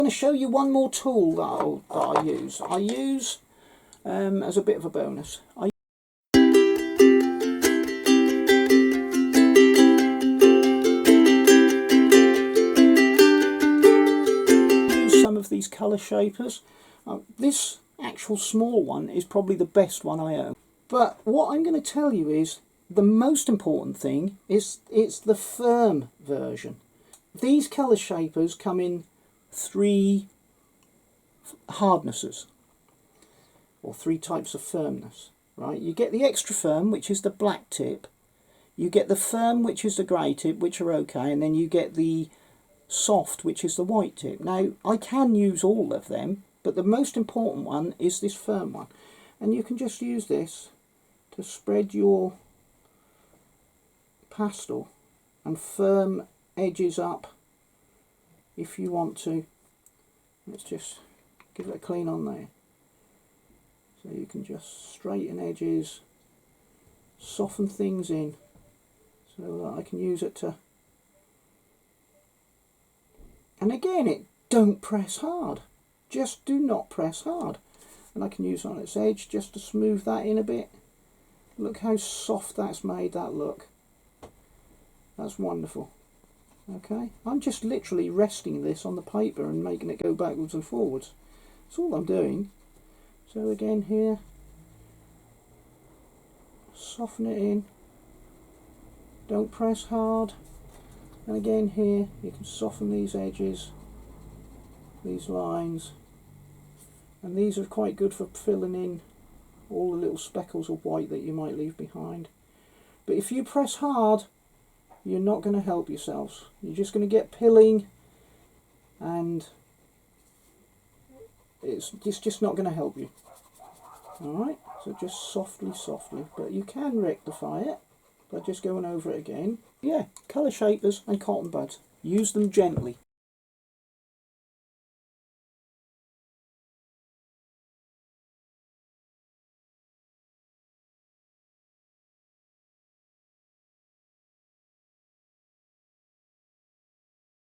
I'm going to show you one more tool that I use. I use as a bit of a bonus. I use some of these colour shapers. This actual small one is probably the best one I own. But what I'm going to tell you is the most important thing is it's the firm version. These colour shapers come in 3 hardnesses, or 3 types of firmness, right? You get the extra firm, which is the black tip, you get the firm, which is the grey tip, which are okay, and then you get the soft, which is the white tip. Now, I can use all of them, but the most important one is this firm one, and you can just use this to spread your pastel and firm edges up if you want to. Let's just give it a clean on there. So you can just straighten edges, soften things in, so that I can use it to... And again, don't press hard. Just do not press hard. And I can use on its edge just to smooth that in a bit. Look how soft that's made that look. That's wonderful. Okay, I'm just literally resting this on the paper and making it go backwards and forwards. That's all I'm doing. So again here, soften it in, don't press hard, and again here you can soften these edges, these lines, and these are quite good for filling in all the little speckles of white that you might leave behind. But if you press hard, you're not going to help yourselves. You're just going to get pilling, and it's just not going to help you. Alright, so just softly, but you can rectify it by just going over it again. Yeah, colour shapers and cotton buds. Use them gently.